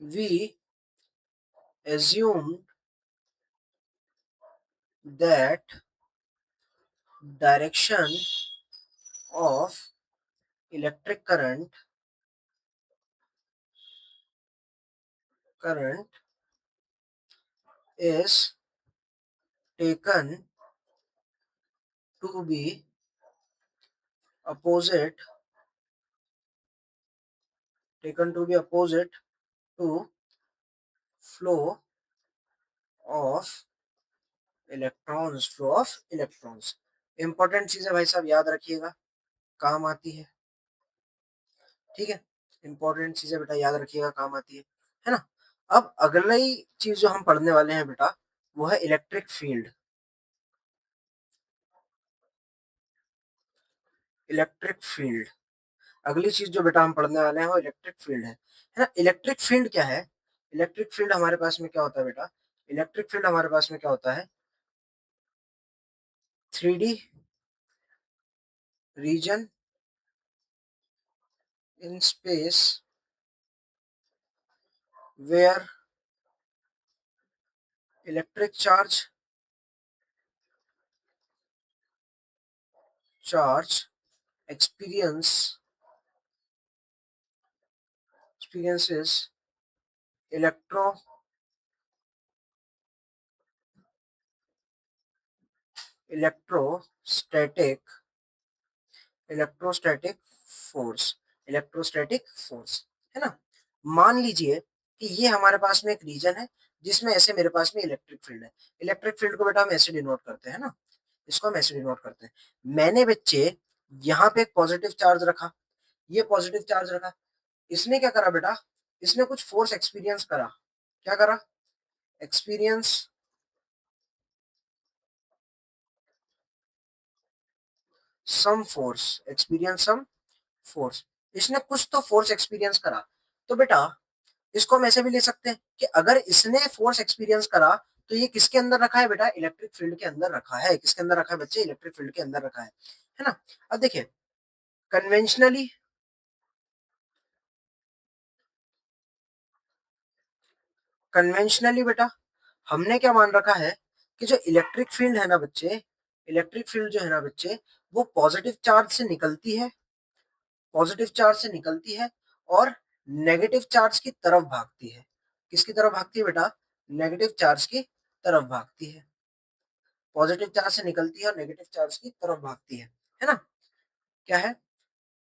we assumed that direction of electric current is taken to be opposite, to flow of electrons. Important चीजें भाई साहब याद रखिएगा, काम आती है, ठीक है, इंपॉर्टेंट चीजें बेटा याद रखिएगा, काम आती है ना। अब अगली चीज जो हम पढ़ने वाले हैं बेटा, वो है इलेक्ट्रिक फील्ड, इलेक्ट्रिक फील्ड, अगली चीज जो बेटा हम पढ़ने वाले हैं वो इलेक्ट्रिक फील्ड है ना। इलेक्ट्रिक फील्ड क्या है, इलेक्ट्रिक फील्ड हमारे पास में क्या होता है बेटा, इलेक्ट्रिक फील्ड हमारे पास में क्या होता है, 3D region in space where electric charge experience experiences electro electrostatic electrostatic force, electrostatic force, है ना। मान लीजिए कि ये हमारे पास में एक रीजन है जिसमें ऐसे मेरे पास में इलेक्ट्रिक फील्ड है, इलेक्ट्रिक फील्ड को बेटा हम ऐसे डिनोट करते हैं ना, इसको हम ऐसे डिनोट करते हैं। मैंने बच्चे यहाँ पे एक पॉजिटिव चार्ज रखा, ये पॉजिटिव चार्ज रखा, इसने क्या करा बेटा, इसने कुछ फोर्स एक्सपीरियंस करा। क्या करा? Experience some force, experience some force. इसने कुछ तो फोर्स एक्सपीरियंस करा। तो बेटा इसको हम ऐसे भी ले सकते हैं कि अगर इसने फोर्स एक्सपीरियंस करा तो ये किसके अंदर रखा है बेटा? इलेक्ट्रिक फील्ड के अंदर रखा है। किसके अंदर रखा है बच्चे? इलेक्ट्रिक फील्ड के अंदर रखा है ना? अब देखिए कन्वेंशनली, कन्वेंशनली बेटा हमने क्या मान रखा है कि जो इलेक्ट्रिक फील्ड है ना बच्चे, इलेक्ट्रिक फील्ड जो है ना बच्चे, वो पॉजिटिव चार्ज से निकलती है, पॉजिटिव चार्ज से निकलती है और नेगेटिव चार्ज की तरफ भागती है। किसकी तरफ भागती है बेटा? नेगेटिव चार्ज की तरफ भागती है। पॉजिटिव चार्ज से निकलती है और नेगेटिव चार्ज की तरफ भागती है ना? क्या है?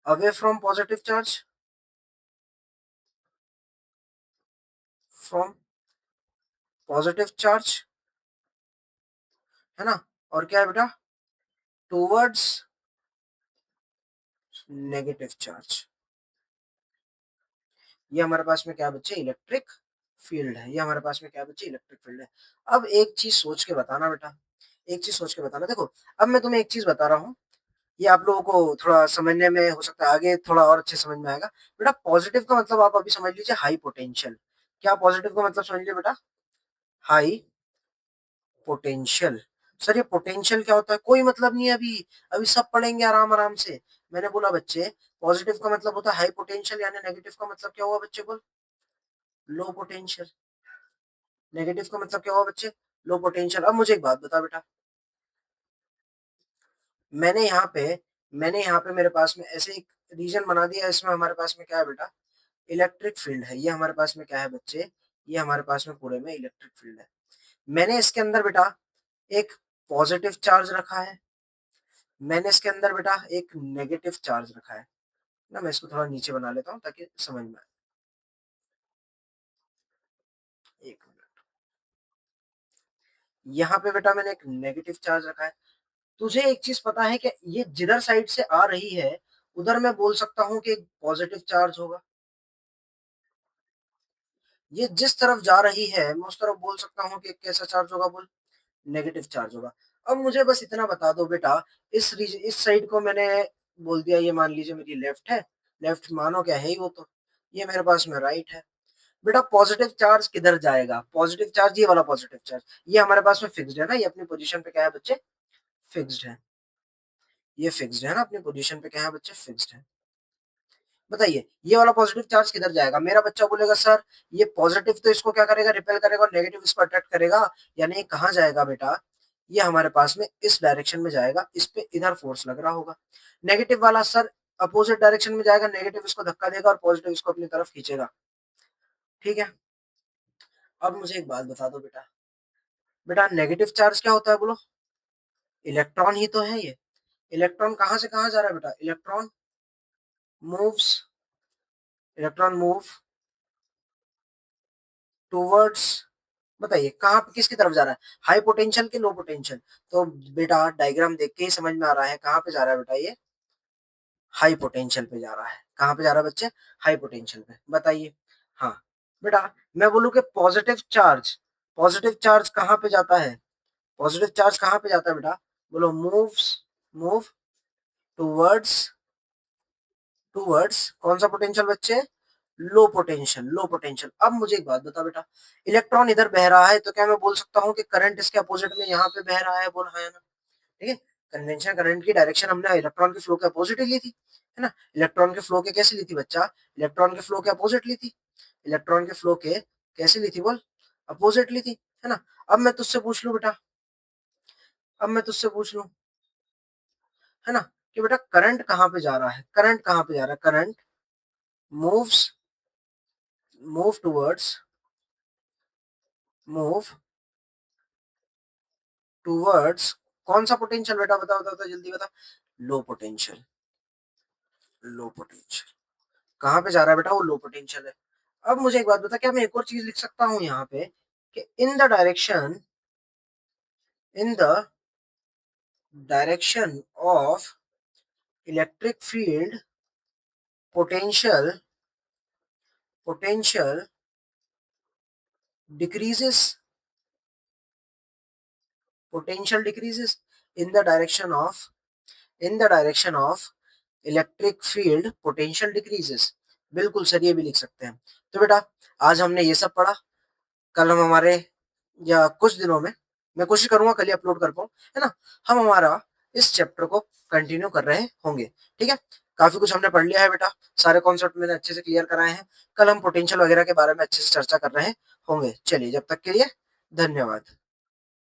Away from positive charge, from positive charge, है ना? और क्या है बेटा? Towards negative charge. ये हमारे पास में क्या बच्चे? इलेक्ट्रिक फील्ड है। ये हमारे पास में क्या बच्चे? इलेक्ट्रिक फील्ड है। अब एक चीज सोच के बताना बेटा, एक चीज सोच के बताना। देखो अब मैं तुम्हें एक चीज बता रहा हूँ, ये आप लोगों को थोड़ा समझने में हो सकता है आगे थोड़ा और अच्छे समझ में आएगा। बेटा पॉजिटिव का मतलब आप अभी समझ लीजिए हाई पोटेंशियल। क्या पॉजिटिव का मतलब समझ लीजिए बेटा? High potential. सर ये पोटेंशियल क्या होता है? कोई मतलब नहीं है अभी, अभी सब पढ़ेंगे आराम आराम से। मैंने बोला बच्चे पॉजिटिव का मतलब होता है हाई पोटेंशियल, यानी नेगेटिव का मतलब क्या हुआ बच्चे? बोल, लो पोटेंशियल। नेगेटिव का मतलब क्या हुआ बच्चे? Low potential. अब मुझे एक बात बता बेटा, मैंने यहाँ पे मैंने यहाँ पे मेरे पास में ऐसे एक रीजन बना दिया, इसमें हमारे पास में क्या है बेटा? इलेक्ट्रिक फील्ड है। ये हमारे पास में क्या है बच्चे? ये हमारे पास में पूरे में इलेक्ट्रिक फील्ड है। मैंने इसके अंदर बेटा एक पॉजिटिव चार्ज रखा है, मैंने इसके अंदर बेटा एक नेगेटिव चार्ज रखा है ना। मैं इसको थोड़ा नीचे बना लेता हूँ ताकि समझ में आए। एक मिनट, यहाँ पे बेटा मैंने एक नेगेटिव चार्ज रखा है। तुझे एक चीज पता है कि ये जिधर साइड से आ रही है उधर मैं बोल सकता हूँ कि एक पॉजिटिव चार्ज होगा। ये जिस तरफ जा रही है मैं उस तरफ बोल सकता हूँ कि एक कैसा चार्ज होगा? बोल, नेगेटिव चार्ज होगा। अब मुझे बस इतना बता दो बेटा, इस साइड को मैंने बोल दिया, ये मान लीजिए मेरी लेफ्ट है, लेफ्ट मानो क्या है ही वो तो, ये मेरे पास में राइट है। बेटा पॉजिटिव चार्ज किधर जाएगा? पॉजिटिव चार्ज, ये वाला पॉजिटिव चार्ज, ये हमारे पास में फिक्स्ड है ना, ये अपनी पोजीशन पे क्या है बच्चे? फिक्स्ड है। ये फिक्स्ड है ना, अपनी पोजीशन पे क्या है बच्चे? फिक्स्ड है। बताइए ये वाला पॉजिटिव चार्ज किधर जाएगा? मेरा बच्चा बोलेगा सर ये पॉजिटिव तो इसको क्या करेगा? रिपेल करेगा, और नेगेटिव इसको अट्रैक्ट करेगा। यानी ये कहाँ जाएगा बेटा? ये हमारे पास में इस डायरेक्शन में जाएगा, इस पे इधर फोर्स लग रहा होगा। नेगेटिव वाला सर अपोजिट डायरेक्शन में जाएगा, नेगेटिव इसको धक्का देगा और पॉजिटिव इसको अपनी तरफ खींचेगा। ठीक है? अब मुझे एक बात बता दो बेटा, बेटा नेगेटिव चार्ज क्या होता है बोलो? इलेक्ट्रॉन ही तो है ये। इलेक्ट्रॉन कहाँ से कहाँ जा रहा है बेटा? मूव्स इलेक्ट्रॉन मूव टूवर्ड्स, बताइए कहाँ पे किसकी तरफ जा रहा है? हाई पोटेंशियल के लो पोटेंशियल? तो बेटा डायग्राम देख के ही समझ में आ रहा है कहाँ पे जा रहा है बेटा? ये हाई पोटेंशियल पे जा रहा है। कहाँ पे जा रहा है बच्चे? हाई पोटेंशियल पे। बताइए। हाँ बेटा, मैं बोलूँ कि पॉजिटिव चार्ज कहाँ पे जाता है? पॉजिटिव चार्ज कहाँ पे जाता है बेटा? बोलो, मूव टूवर्ड्स, कौन सा पोटेंशियल बच्चे? Low potential, low potential. अब मुझे एक बात बता बेटा, इलेक्ट्रॉन इधर बह रहा है तो क्या मैं बोल सकता हूँ कि करंट इसके अपोजिट में यहाँ पे बह रहा है? बोल हाँ या ना? ठीक है? कन्वेंशन करंट की डायरेक्शन हमने इलेक्ट्रॉन के फ्लो के अपोजिट ही ली थी, है ना? इलेक्ट्रॉन के फ्लो के कैसे ली थी बच्चा? इलेक्ट्रॉन के फ्लो के अपोजिट ली थी। इलेक्ट्रॉन के फ्लो के कैसे ली थी बोल? अपोजिट ली थी, है ना? अब मैं तुझसे पूछ लूं बेटा, अब मैं तुझसे पूछ लूं, है ना, कि बेटा करंट कहाँ पे जा रहा है? करंट कहाँ पे जा रहा है? Current moves move towards move towards कौन सा पोटेंशियल बेटा? बताओ बताओ बताओ, जल्दी बता। Low potential, low potential. कहाँ पे जा रहा है बेटा? वो लो पोटेंशियल है। अब मुझे एक बात बता, क्या मैं एक और चीज लिख सकता हूँ यहाँ पे कि in the direction of electric field potential potential decreases, potential decreases in the direction of, in the direction of electric field potential decreases. बिल्कुल सर, ये भी लिख सकते हैं। तो बेटा आज हमने ये सब पढ़ा। कल हम हमारे, या कुछ दिनों में, मैं कोशिश करूंगा कल ही अपलोड कर पाऊं, है ना, हम हमारा इस चैप्टर को कंटिन्यू कर रहे होंगे। ठीक है, काफी कुछ हमने पढ़ लिया है बेटा, सारे कॉन्सेप्ट मैंने अच्छे से क्लियर कराए हैं। कल हम पोटेंशियल वगैरह के बारे में अच्छे से चर्चा कर रहे होंगे। चलिए, जब तक के लिए धन्यवाद।